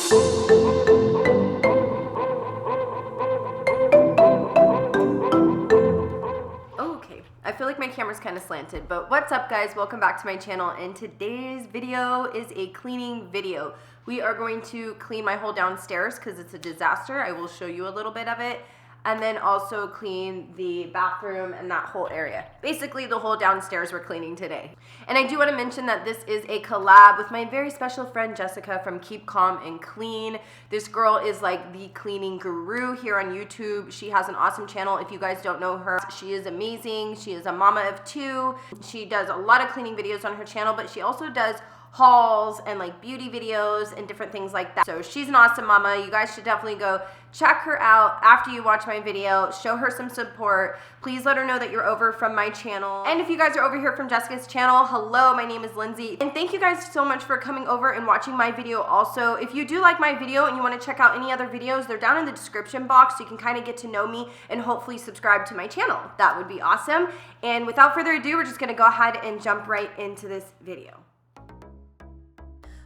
Okay, I feel like my camera's kind of slanted, but what's up guys? Welcome back to my channel, and today's video is a cleaning video. We are going to clean my whole downstairs because it's a disaster. I will show you a little bit of it. And then also clean the bathroom and that whole area. Basically the whole downstairs we're cleaning today. And I do want to mention that this is a collab with my very special friend Jessica from Keep Calm and Clean. This girl is like the cleaning guru here on YouTube. She has an awesome channel. If you guys don't know her, she is amazing. She is a mama of 2. She does a lot of cleaning videos on her channel, but she also does hauls and like beauty videos and different things like that. So she's an awesome mama. You guys should definitely go check her out after you watch my video. Show her some support. Please let her know that you're over from my channel. And if you guys are over here from Jessica's channel, hello, my name is Lindsay. And thank you guys so much for coming over and watching my video also. If you do like my video and you want to check out any other videos, they're down in the description box so you can kind of get to know me and hopefully subscribe to my channel. That would be awesome. And without further ado, we're just going to go ahead and jump right into this video.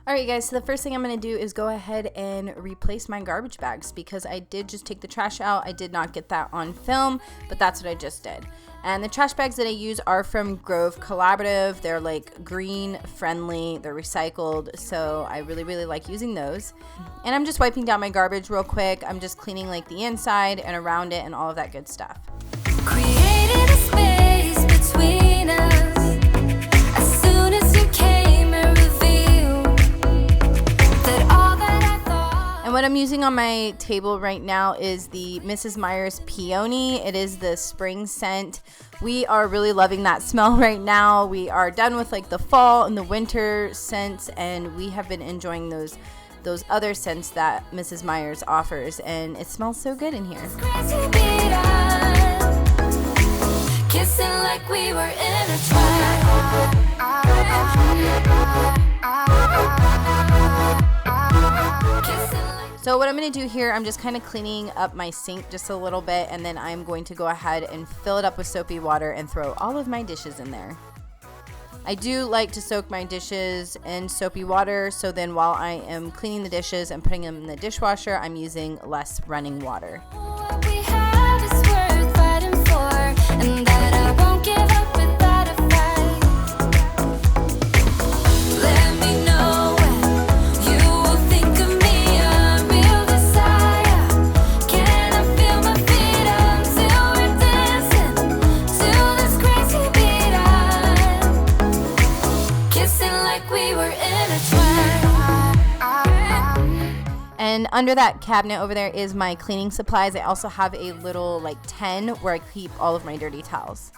Alright guys, so the first thing I'm going to do is go ahead and replace my garbage bags because I did just take the trash out. I did not get that on film, but that's what I just did. And the trash bags that I use are from Grove Collaborative. They're like green friendly, they're recycled, so I really like using those. And I'm just wiping down my garbage real quick. I'm just cleaning like the inside and around it and all of that good stuff. Created a space between us as soon as you came and And what I'm using on my table right now is the Mrs. Meyer's Peony. It is the spring scent. We are really loving that smell right now. We are done with like the fall and the winter scents, and we have been enjoying those other scents that Mrs. Meyer's offers, and it smells so good in here. Kissing like we were So what I'm going to do here, I'm just kind of cleaning up my sink just a little bit, and then I'm going to go ahead and fill it up with soapy water and throw all of my dishes in there. I do like to soak my dishes in soapy water, so then while I am cleaning the dishes and putting them in the dishwasher, I'm using less running water. And under that cabinet over there is my cleaning supplies. I also have a little like 10 where I keep all of my dirty towels.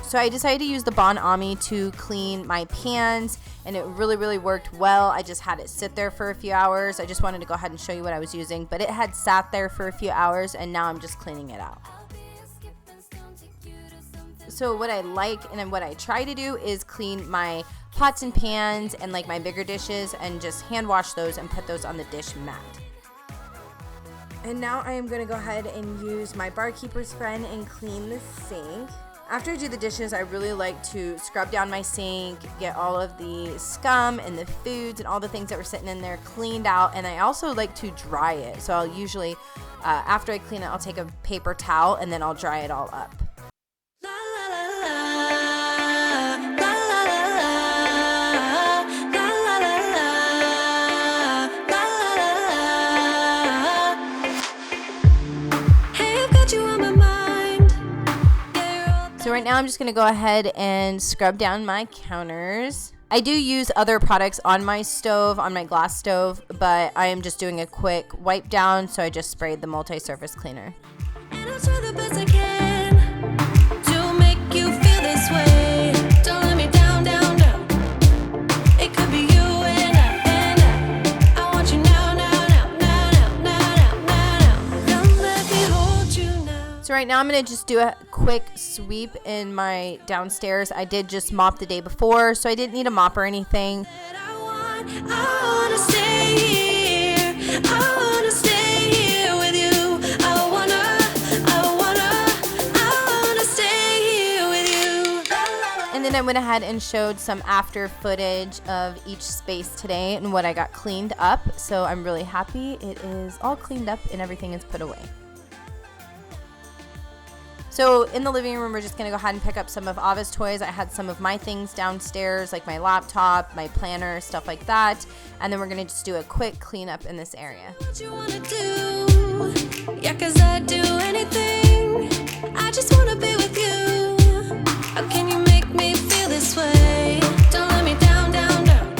So I decided to use the Bon Ami to clean my pans, and it really worked well. I just had it sit there for a few hours. I just wanted to go ahead and show you what I was using, but it had sat there for a few hours, and now I'm just cleaning it out. So what I like and what I try to do is clean my pots and pans and like my bigger dishes and just hand wash those and put those on the dish mat. And now I am going to go ahead and use my barkeeper's friend and clean the sink. After I do the dishes, I really like to scrub down my sink, get all of the scum and the foods and all the things that were sitting in there cleaned out, and I also like to dry it. So I'll usually, after I clean it, I'll take a paper towel and then I'll dry it all up. So right now I'm just going to go ahead and scrub down my counters. I do use other products on my stove, on my glass stove, but I am just doing a quick wipe down, so I just sprayed the multi-surface cleaner. And I'll try the best I can to make you feel this way. Don't let me down, down, down. It could be you and I want you now, now, now, now, now, now, now, now. Don't let me hold you now. So right now I'm going to just do a quick sweep in my downstairs. I did just mop the day before, so I didn't need a mop or anything. I wanna stay here. I wanna stay here with you. I wanna then I went ahead and showed some after footage of each space today and what I got cleaned up. So I'm really happy it is all cleaned up and everything is put away. So in the living room, we're just going to go ahead and pick up some of Ava's toys. I had some of my things downstairs, like my laptop, my planner, stuff like that. And then we're going to just do a quick cleanup in this area. What you wanna do? Yeah, 'cause I'd do anything. I just wanna be with you. How can you make me feel this way? Don't let me down, down, down.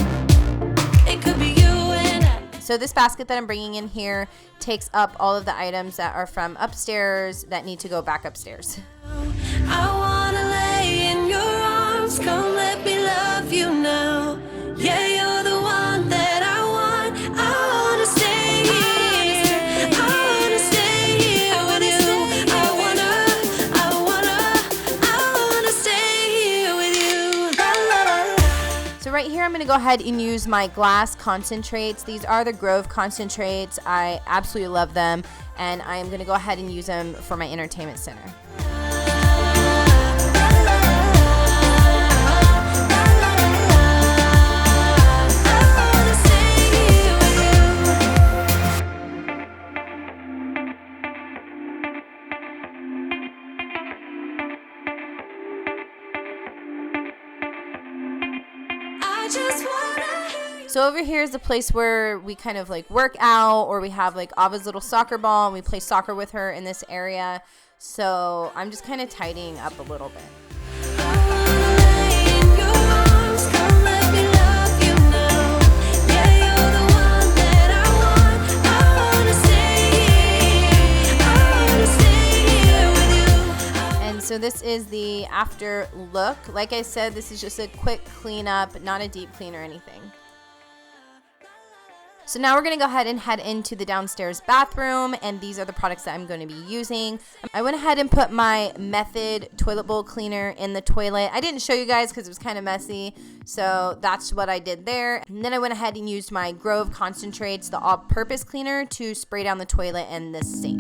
It could be you and I. So this basket that I'm bringing in here takes up all of the items that are from upstairs that need to go back upstairs. I wanna lay in your arms. Come let me love you now. Yeah, you're the one that I want. I wanna stay here. I wanna stay here with you. I wanna stay here with you. La, la, la. So right here, I'm going to go ahead and use my glass concentrates. These are the Grove concentrates. I absolutely love them, and I am going to go ahead and use them for my entertainment center. I just wanna. So over here is the place where we kind of like work out, or we have like Ava's little soccer ball and we play soccer with her in this area. So I'm just kind of tidying up a little bit. I wanna lay in your arms. Come let me love you now. Yeah, you're the one that I want. I wanna stay here. I wanna stay here with you. And so this is the after look. Like I said, this is just a quick cleanup, not a deep clean or anything. So now we're going to go ahead and head into the downstairs bathroom, and these are the products that I'm going to be using. I went ahead and put my Method toilet bowl cleaner in the toilet. I didn't show you guys because it was kind of messy, so that's what I did there. And then I went ahead and used my Grove concentrates, the all-purpose cleaner, to spray down the toilet and the sink.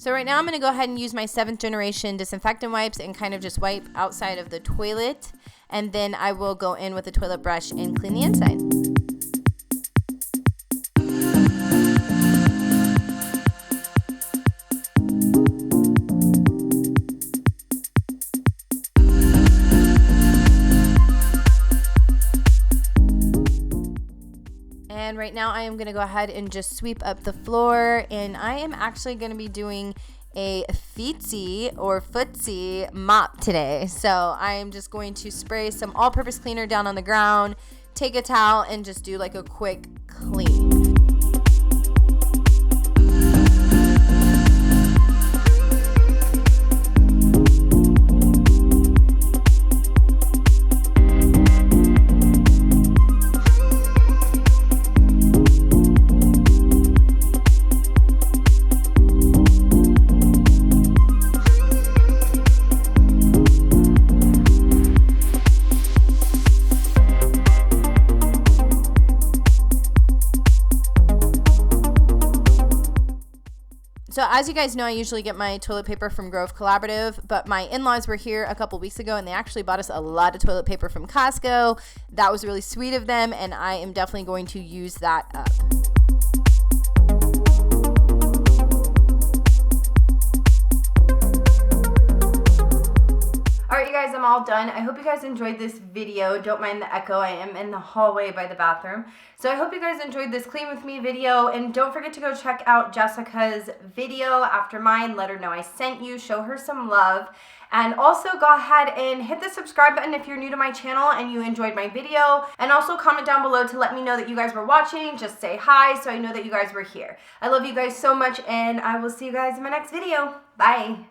So right now I'm going to go ahead and use my 7th generation disinfectant wipes and kind of just wipe outside of the toilet. And then I will go in with a toilet brush and clean the inside. And right now I am going to go ahead and just sweep up the floor, and I am actually going to be doing a feetsy or footsie mop today. So I am just going to spray some all-purpose cleaner down on the ground, take a towel, and just do like a quick clean. So as you guys know, I usually get my toilet paper from Grove Collaborative, but my in-laws were here a couple weeks ago and they actually bought us a lot of toilet paper from Costco. That was really sweet of them, and I am definitely going to use that up. Alright you guys, I'm all done. I hope you guys enjoyed this video. Don't mind the echo. I am in the hallway by the bathroom. So I hope you guys enjoyed this clean with me video, and don't forget to go check out Jessica's video after mine. Let her know I sent you. Show her some love. And also go ahead and hit the subscribe button if you're new to my channel and you enjoyed my video. And also comment down below to let me know that you guys were watching. Just say hi so I know that you guys were here. I love you guys so much, and I will see you guys in my next video. Bye.